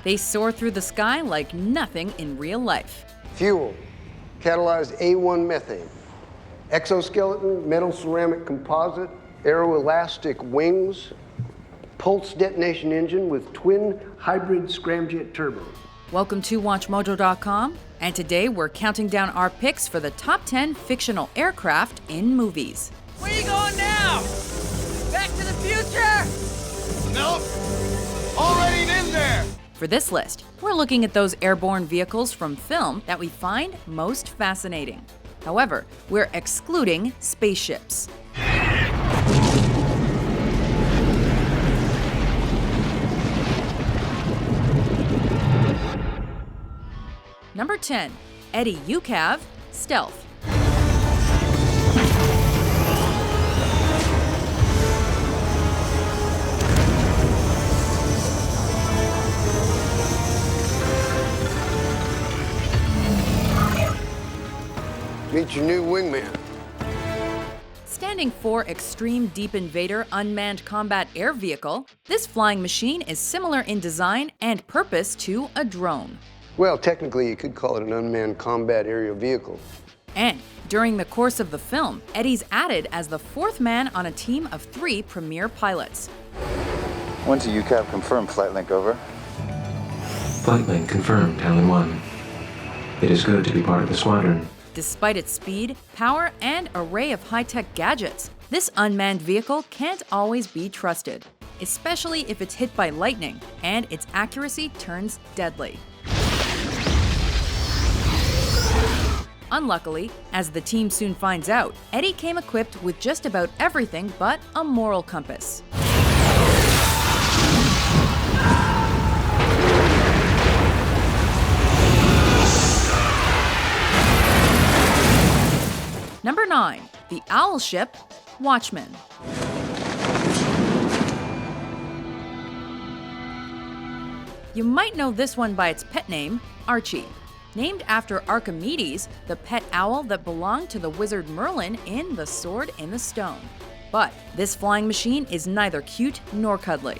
They soar through the sky like nothing in real life. Fuel, catalyzed A1 methane. Exoskeleton, metal ceramic composite, aeroelastic wings, pulse detonation engine with twin hybrid scramjet turbos. Welcome to WatchMojo.com, and today we're counting down our picks for the top 10 fictional aircraft in movies. Where are you going now? Back to the future? Nope. Already been there. For this list, we're looking at those airborne vehicles from film that we find most fascinating. However, we're excluding spaceships. Number 10, EDI UCAV, Stealth. Meet your new wingman. Standing for Extreme Deep Invader Unmanned Combat Air Vehicle, this flying machine is similar in design and purpose to a drone. Well, technically, you could call it an unmanned combat aerial vehicle. And during the course of the film, Eddie's added as the fourth man on a team of 3 premier pilots. When's a UCAV confirmed? Flight link over. Flight link confirmed, Allen 1. It is good to be part of the squadron. Despite its speed, power, and array of high-tech gadgets, this unmanned vehicle can't always be trusted, especially if it's hit by lightning and its accuracy turns deadly. Unluckily, as the team soon finds out, Eddie came equipped with just about everything but a moral compass. Number 9, the Owlship Watchmen. You might know this one by its pet name, Archie. Named after Archimedes, the pet owl that belonged to the wizard Merlin in The Sword in the Stone. But this flying machine is neither cute nor cuddly.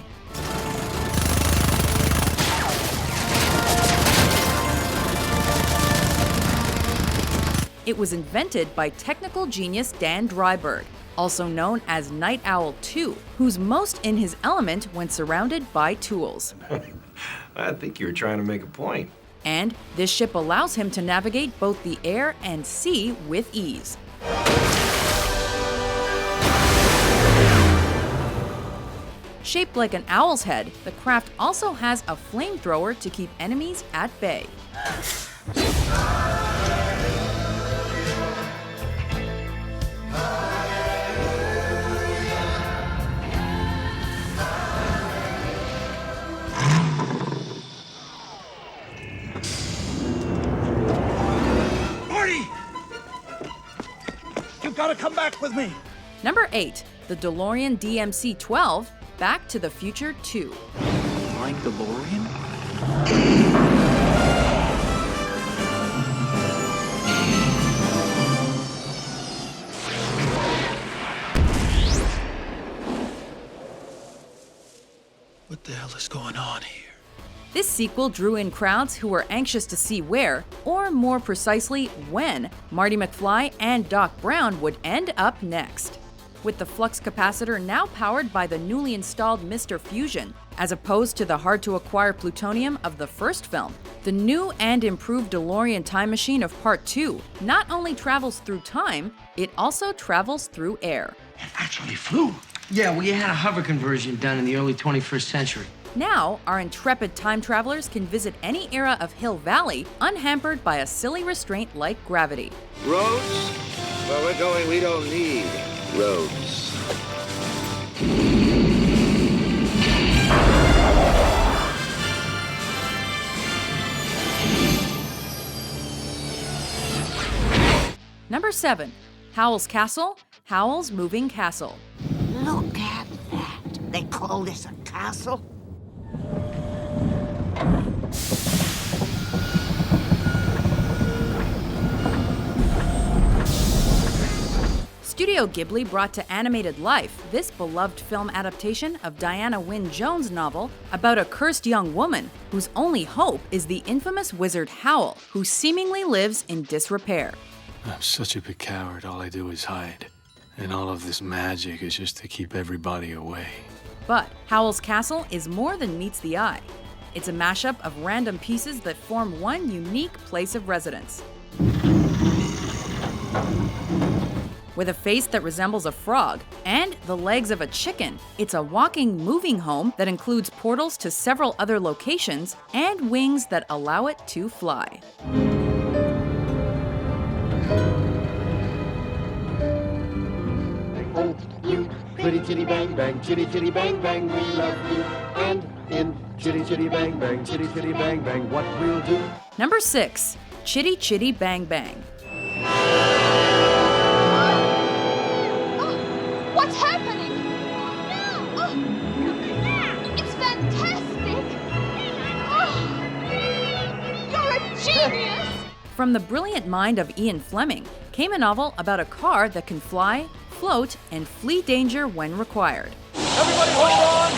It was invented by technical genius Dan Drybird, also known as Night Owl 2, who's most in his element when surrounded by tools. I think you were trying to make a point. And this ship allows him to navigate both the air and sea with ease. Shaped like an owl's head, the craft also has a flamethrower to keep enemies at bay. You've got to come back with me. Number 8, the DeLorean DMC-12, Back to the Future 2. Like DeLorean? What the hell is going on here? This sequel drew in crowds who were anxious to see where, or more precisely when, Marty McFly and Doc Brown would end up next. With the flux capacitor now powered by the newly installed Mr. Fusion, as opposed to the hard-to-acquire plutonium of the first film, the new and improved DeLorean time machine of Part 2 not only travels through time, it also travels through air. It actually flew. Yeah, we had a hover conversion done in the early 21st century. Now, our intrepid time travelers can visit any era of Hill Valley unhampered by a silly restraint like gravity. Roads? Where we're going, we don't need roads. Number 7, Howl's Castle, Howl's Moving Castle. Look at that. They call this a castle? Studio Ghibli brought to animated life this beloved film adaptation of Diana Wynne Jones' novel about a cursed young woman whose only hope is the infamous wizard Howl, who seemingly lives in disrepair. I'm such a big coward, all I do is hide. And all of this magic is just to keep everybody away. But Howl's castle is more than meets the eye. It's a mashup of random pieces that form one unique place of residence. With a face that resembles a frog and the legs of a chicken, it's a walking, moving home that includes portals to several other locations and wings that allow it to fly. Oh, you pretty chitty bang bang, chitty chitty bang bang, we love you. And in chitty chitty bang bang, chitty chitty bang bang, what we'll do. Number 6, Chitty Chitty Bang Bang. What's happening? Oh, it's fantastic! Oh, you're a genius! From the brilliant mind of Ian Fleming came a novel about a car that can fly, float, and flee danger when required. Everybody hold on!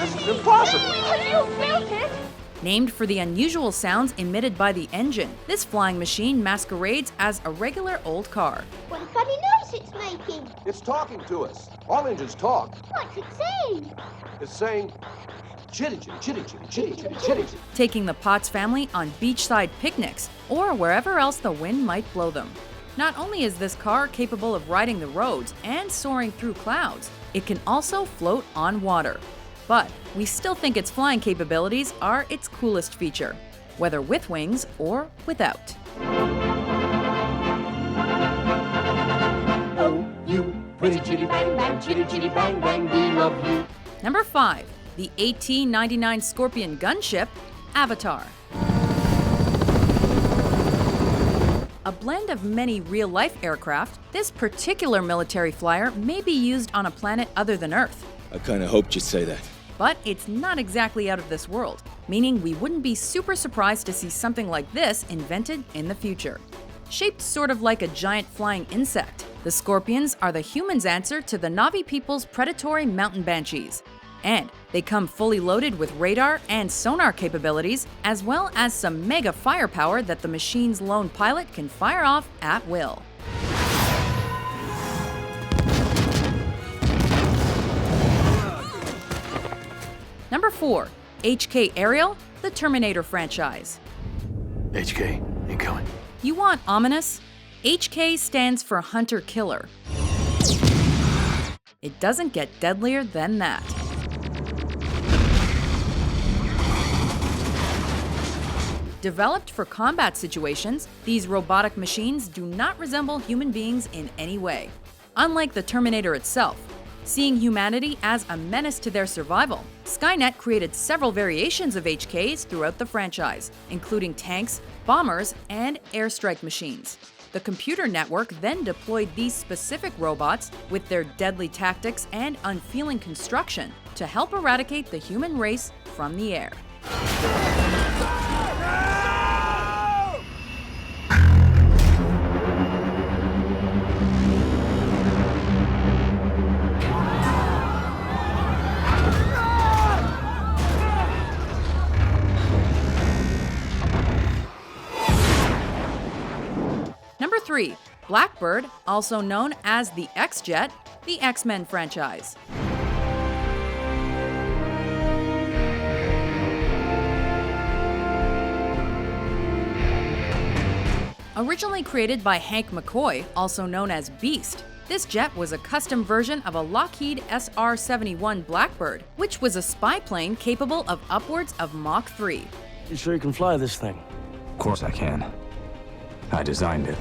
This is impossible! You built it! Named for the unusual sounds emitted by the engine, this flying machine masquerades as a regular old car. What a funny noise it's making! It's talking to us. All engines talk. What's it saying? It's saying, chitty chitty chitty chitty chitty chitty chitty. Taking the Potts family on beachside picnics or wherever else the wind might blow them. Not only is this car capable of riding the roads and soaring through clouds, it can also float on water. But we still think its flying capabilities are its coolest feature, whether with wings or without. Oh, you pretty chitty bang bang, chitty chitty bang bang, we love you. Number 5, the AT-99 Scorpion gunship, Avatar. A blend of many real-life aircraft, this particular military flyer may be used on a planet other than Earth. I kinda hoped you'd say that. But it's not exactly out of this world, meaning we wouldn't be super surprised to see something like this invented in the future. Shaped sort of like a giant flying insect, the Scorpions are the humans' answer to the Na'vi people's predatory mountain banshees. And they come fully loaded with radar and sonar capabilities, as well as some mega firepower that the machine's lone pilot can fire off at will. Number 4, HK Aerial, the Terminator franchise. HK, incoming. You want ominous? HK stands for Hunter Killer. It doesn't get deadlier than that. Developed for combat situations, these robotic machines do not resemble human beings in any way. Unlike the Terminator itself, seeing humanity as a menace to their survival, Skynet created several variations of HKs throughout the franchise, including tanks, bombers, and airstrike machines. The computer network then deployed these specific robots with their deadly tactics and unfeeling construction to help eradicate the human race from the air. Number 3, Blackbird, also known as the X-Jet, the X-Men franchise. Originally created by Hank McCoy, also known as Beast, this jet was a custom version of a Lockheed SR-71 Blackbird, which was a spy plane capable of upwards of Mach 3. You sure you can fly this thing? Of course I can. I designed it.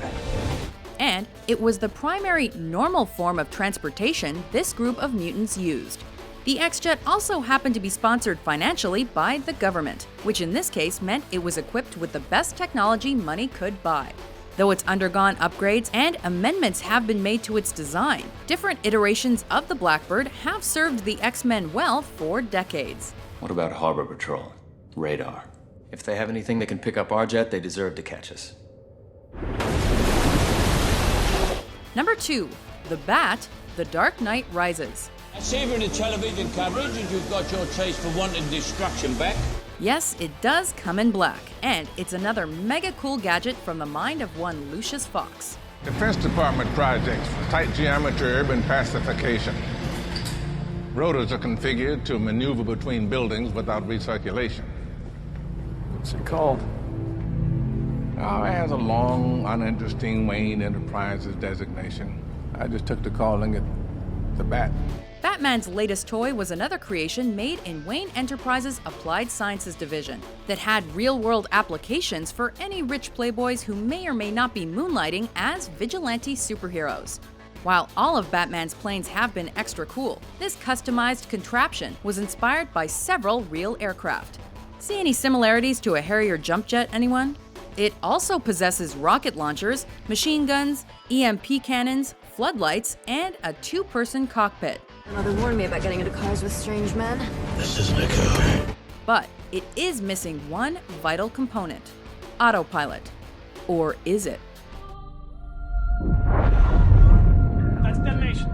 And it was the primary normal form of transportation this group of mutants used. The X-Jet also happened to be sponsored financially by the government, which in this case meant it was equipped with the best technology money could buy. Though it's undergone upgrades and amendments have been made to its design, different iterations of the Blackbird have served the X-Men well for decades. What about Harbor Patrol? Radar. If they have anything that can pick up our jet, they deserve to catch us. Number 2, The Bat, The Dark Knight Rises. Savouring the television coverage and you've got your taste for wanton destruction back. Yes, it does come in black, and it's another mega cool gadget from the mind of one Lucius Fox. Defense Department projects for tight geometry, urban pacification. Rotors are configured to maneuver between buildings without recirculation. What's it called? Oh, it has a long, uninteresting Wayne Enterprises designation. I just took to calling it the Bat. Batman's latest toy was another creation made in Wayne Enterprises' Applied Sciences division that had real-world applications for any rich playboys who may or may not be moonlighting as vigilante superheroes. While all of Batman's planes have been extra cool, this customized contraption was inspired by several real aircraft. See any similarities to a Harrier jump jet, anyone? It also possesses rocket launchers, machine guns, EMP cannons, floodlights, and a 2-person cockpit. Mother warned me about getting into cars with strange men. This isn't a car. But it is missing one vital component: autopilot. Or is it? That's detonation.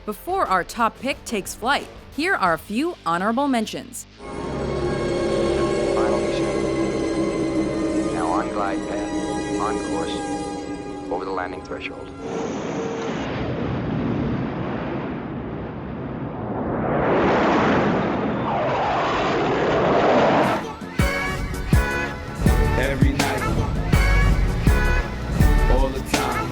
Before our top pick takes flight, here are a few honorable mentions. Final mission. Now on glide path, on course, over the landing threshold. Every night, all the time.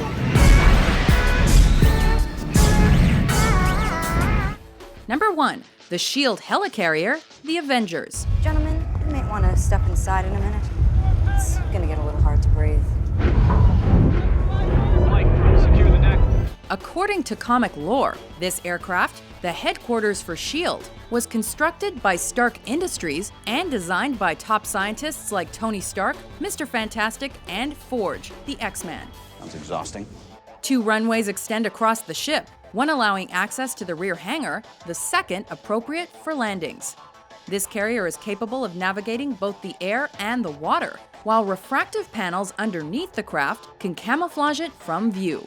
Number 1, the S.H.I.E.L.D. helicarrier, the Avengers. Gentlemen, you might want to step inside in a minute. It's gonna get a little hard to breathe. Mike, secure the deck. According to comic lore, this aircraft, the headquarters for S.H.I.E.L.D., was constructed by Stark Industries and designed by top scientists like Tony Stark, Mr. Fantastic, and Forge, the X-Man. Sounds exhausting. 2 runways extend across the ship, one allowing access to the rear hangar, the second appropriate for landings. This carrier is capable of navigating both the air and the water, while refractive panels underneath the craft can camouflage it from view.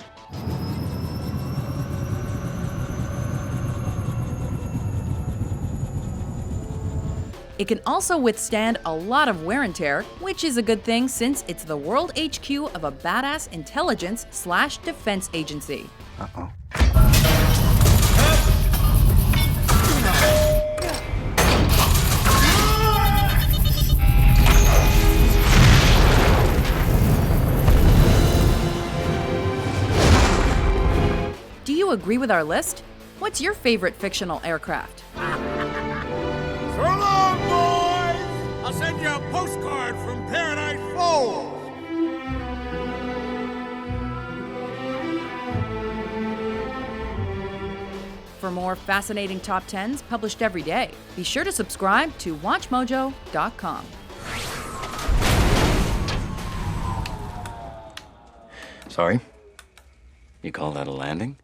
It can also withstand a lot of wear and tear, which is a good thing since it's the world HQ of a badass intelligence/defense agency. Uh-oh. Do you agree with our list? What's your favorite fictional aircraft? So long, boys! I'll send you a postcard from Paradise Falls. For more fascinating top 10s published every day, be sure to subscribe to WatchMojo.com. Sorry? You call that a landing?